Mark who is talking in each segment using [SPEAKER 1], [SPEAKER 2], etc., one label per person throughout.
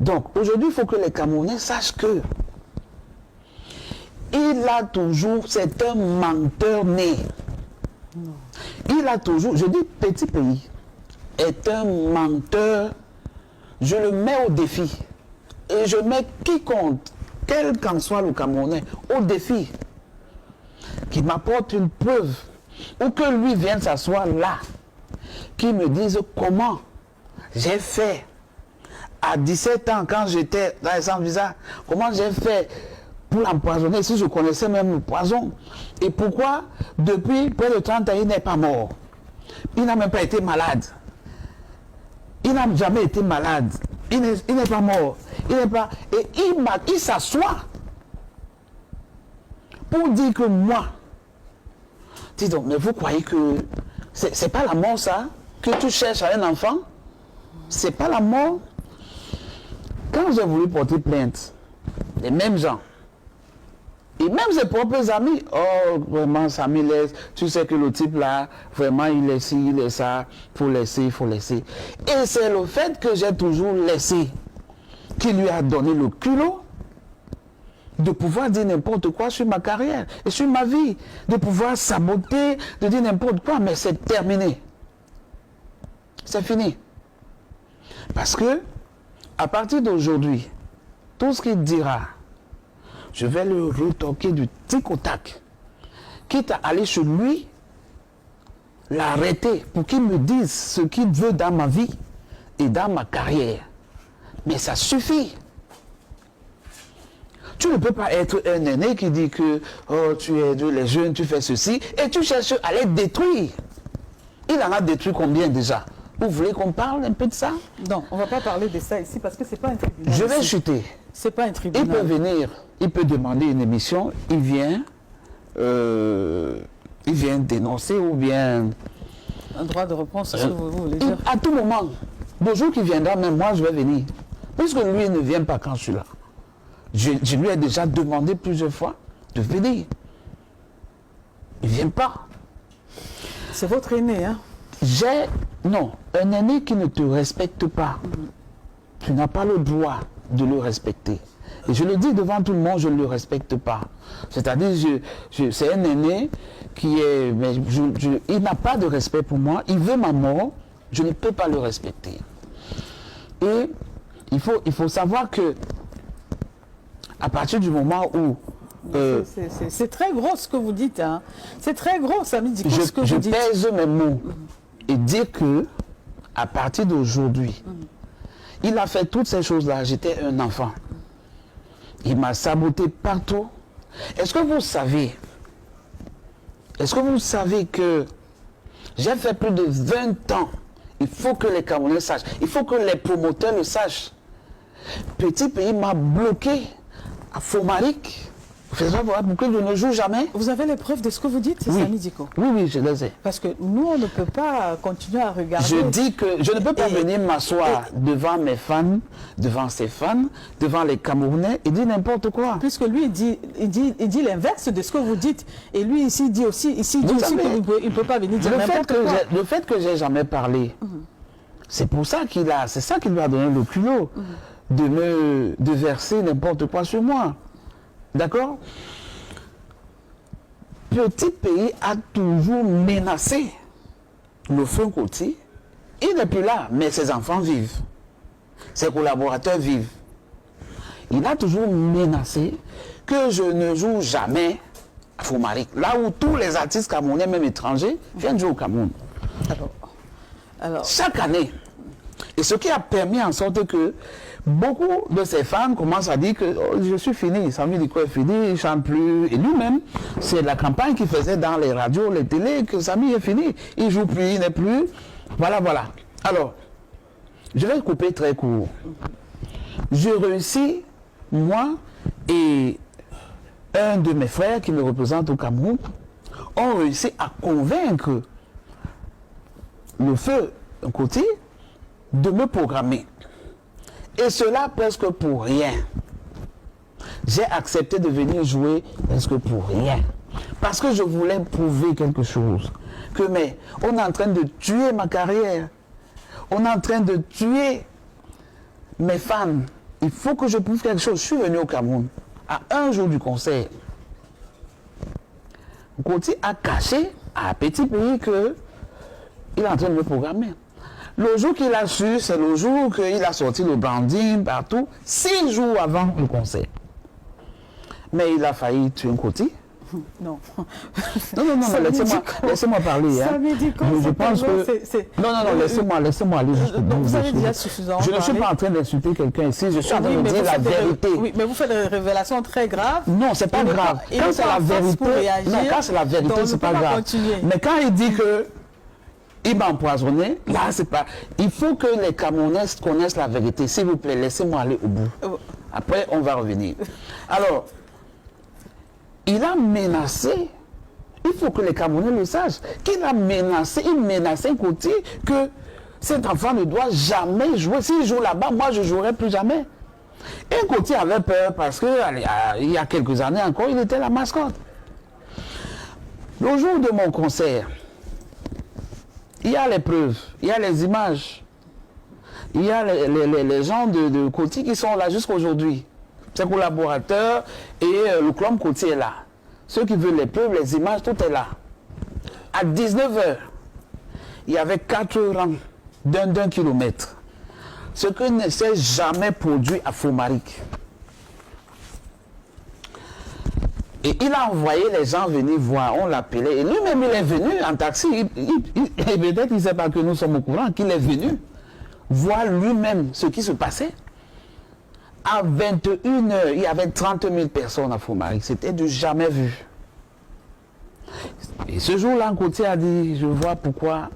[SPEAKER 1] Donc, aujourd'hui, il faut que les Camerounais sachent que il a toujours, c'est un menteur né. Il a toujours, je dis petit pays, est un menteur. Je le mets au défi. Et je mets quiconque, quel qu'en soit le Camerounais, au défi. Qui m'apporte une preuve. Ou que lui vienne s'asseoir là. Qui me dise comment j'ai fait. À 17 ans, quand j'étais dans les centres visa, comment j'ai fait pour l'empoisonner, si je connaissais même le poison. Et pourquoi, depuis près de 30 ans, il n'est pas mort. Il n'a même pas été malade. Il n'a jamais été malade. Il n'est pas mort. Il n'est pas... Et il s'assoit pour dire que moi... Dis donc, mais vous croyez que... C'est pas la mort, ça? Que tu cherches à un enfant? C'est pas la mort? Quand j'ai voulu porter plainte, les mêmes gens, et même ses propres amis, oh, vraiment, Samy laisse, tu sais que le type là, vraiment, il est ci, il est ça, il faut laisser. Et c'est le fait que j'ai toujours laissé qui lui a donné le culot de pouvoir dire n'importe quoi sur ma carrière et sur ma vie, de pouvoir saboter, de dire n'importe quoi, mais c'est terminé. C'est fini. Parce que, à partir d'aujourd'hui, tout ce qu'il dira, je vais le retoquer du tic au tac. Quitte à aller chez lui, l'arrêter pour qu'il me dise ce qu'il veut dans ma vie et dans ma carrière. Mais ça suffit. Tu ne peux pas être un aîné qui dit que oh, tu aides les jeunes, tu fais ceci, et tu cherches à les détruire. Il en a détruit combien déjà? Vous voulez qu'on parle un peu de ça?
[SPEAKER 2] Non, on ne va pas parler de ça ici parce que ce n'est pas un tribunal.
[SPEAKER 1] Je vais
[SPEAKER 2] ici.
[SPEAKER 1] chuter.
[SPEAKER 2] C'est pas un tribunal.
[SPEAKER 1] Il peut venir, il peut demander une émission, il vient dénoncer ou bien...
[SPEAKER 2] Un droit de réponse, c'est ce que vous voulez dire.
[SPEAKER 1] À tout moment, le jour qu'il viendra, même moi je vais venir. Puisque lui ne vient pas quand je suis là. Je lui ai déjà demandé plusieurs fois de venir. Il ne vient pas.
[SPEAKER 2] C'est votre aîné, hein?
[SPEAKER 1] Non, un aîné qui ne te respecte pas, tu n'as pas le droit de le respecter. Et je le dis devant tout le monde, je ne le respecte pas. C'est-à-dire, c'est un aîné qui est... Mais il n'a pas de respect pour moi, il veut ma mort, je ne peux pas le respecter. Et il faut savoir que, à partir du moment où...
[SPEAKER 2] c'est très gros ce que vous dites, hein. C'est très gros, Samy Diko, ce que vous dites.
[SPEAKER 1] Je pèse mes mots et dire que, à partir d'aujourd'hui, il a fait toutes ces choses-là. J'étais un enfant. Il m'a saboté partout. Est-ce que vous savez que j'ai fait plus de 20 ans? Il faut que les Camerounais sachent. Il faut que les promoteurs le sachent. Petit pays m'a bloqué à Fomaric. Pourquoi je ne joue jamais?
[SPEAKER 2] Vous avez les preuves de ce que vous dites,
[SPEAKER 1] oui.
[SPEAKER 2] Samy Diko?
[SPEAKER 1] Oui, je les ai.
[SPEAKER 2] Parce que nous, on ne peut pas continuer à regarder.
[SPEAKER 1] Je dis que je ne peux pas venir m'asseoir devant mes fans, devant ses fans, devant les Camerounais et dire n'importe quoi.
[SPEAKER 2] Puisque lui, il dit l'inverse de ce que vous dites. Et lui, ici, dit aussi qu'il ne peut pas venir dire n'importe quoi.
[SPEAKER 1] Le fait que j'ai jamais parlé, c'est pour ça c'est ça qui lui a donné le culot de verser n'importe quoi sur moi. D'accord? Petit pays a toujours menacé le feu côté. Il n'est plus là, mais ses enfants vivent. Ses collaborateurs vivent. Il a toujours menacé que je ne joue jamais à Fomaric. Là où tous les artistes camerounais, même étrangers, viennent jouer au Cameroun.
[SPEAKER 2] Alors,
[SPEAKER 1] chaque année. Et ce qui a permis en sorte que beaucoup de ses fans commencent à dire que oh, je suis fini, Samy Diko est fini, il ne chante plus. Et lui-même, c'est la campagne qu'il faisait dans les radios, les télés, que Samy est fini. Il ne joue plus, il n'est plus. Voilà. Alors, je vais couper très court. Je réussis, moi et un de mes frères qui me représente au Cameroun, ont réussi à convaincre le feu côté de me programmer. Et cela presque pour rien. J'ai accepté de venir jouer presque pour rien. Parce que je voulais prouver quelque chose. Mais on est en train de tuer ma carrière. On est en train de tuer mes fans il faut que je prouve quelque chose. Je suis venu au Cameroun à un jour du concert. Gauthier a caché à un petit pays qu'il est en train de me programmer. Le jour qu'il a su, c'est le jour qu'il a sorti le branding partout, 6 jours avant le concert. Mais il a failli tuer un Gauthier.
[SPEAKER 2] Non.
[SPEAKER 1] Non, laissez-moi parler.
[SPEAKER 2] Ça me dit quoi,
[SPEAKER 1] je pense que... Non, laissez-moi aller jusqu'au bout.
[SPEAKER 2] Vous avez déjà suffisamment
[SPEAKER 1] Je ne suis
[SPEAKER 2] parlé.
[SPEAKER 1] pas en train d'insulter quelqu'un ici, je suis en train de dire la vérité.
[SPEAKER 2] Oui, mais vous faites des révélations très graves.
[SPEAKER 1] Non, c'est pas grave. Quand c'est la vérité, quand c'est la vérité, c'est pas grave. Mais quand il dit que il m'a empoisonné, là, c'est pas... Il faut que les Camerounais connaissent la vérité. S'il vous plaît, laissez-moi aller au bout. Après, on va revenir. Alors, il a menacé, il faut que les Camerounais le sachent, qu'il a menacé, il menaçait un côté que cet enfant ne doit jamais jouer. S'il joue là-bas, moi je ne jouerai plus jamais. Et Gauthier avait peur parce que il y a quelques années encore, il était la mascotte. Le jour de mon concert, il y a les preuves, il y a les images, il y a les gens de Gauthier qui sont là jusqu'à aujourd'hui. Ses collaborateurs et le club Gauthier est là. Ceux qui veulent les preuves, les images, tout est là. À 19h, il y avait 4 rangs d'un kilomètre. Ce que ne s'est jamais produit à Fomaric. Et il a envoyé les gens venir voir, on l'appelait. Et lui-même, il est venu en taxi. Et peut-être qu'il ne sait pas que nous sommes au courant, qu'il est venu voir lui-même ce qui se passait. À 21h, il y avait 30 000 personnes à Fomaric. C'était du jamais vu. Et ce jour-là, Gauthier a dit, je vois pourquoi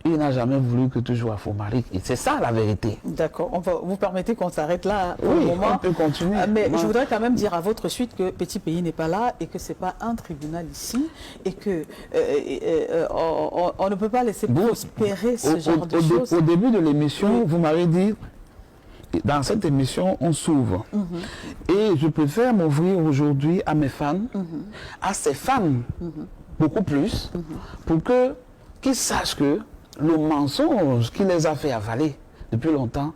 [SPEAKER 1] il n'a jamais voulu que tu joues à Fomaric. Et c'est ça la vérité.
[SPEAKER 2] D'accord. Vous permettez qu'on s'arrête là pour le
[SPEAKER 1] Oui,
[SPEAKER 2] moment.
[SPEAKER 1] on peut continuer.
[SPEAKER 2] Mais je voudrais quand même dire à votre suite que Petit Pays n'est pas là et que ce n'est pas un tribunal ici et que on ne peut pas laisser prospérer ce genre de choses.
[SPEAKER 1] Au début de l'émission, vous m'avez dit, dans cette émission, on s'ouvre. Et je préfère m'ouvrir aujourd'hui à mes fans, à ces femmes, beaucoup plus, pour qu'ils sachent que le mensonge qui les a fait avaler depuis longtemps,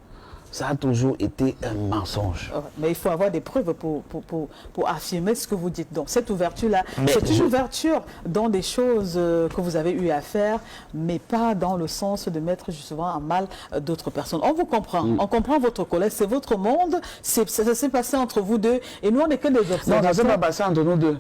[SPEAKER 1] ça a toujours été un mensonge.
[SPEAKER 2] Mais il faut avoir des preuves pour affirmer ce que vous dites. Donc cette ouverture-là, c'est une ouverture dans des choses que vous avez eu à faire, mais pas dans le sens de mettre justement en mal d'autres personnes. On vous comprend, on comprend votre colère, c'est votre monde, ça s'est passé entre vous deux, et nous on n'est que des observateurs.
[SPEAKER 1] Non, ça ne s'est pas passé entre nous deux.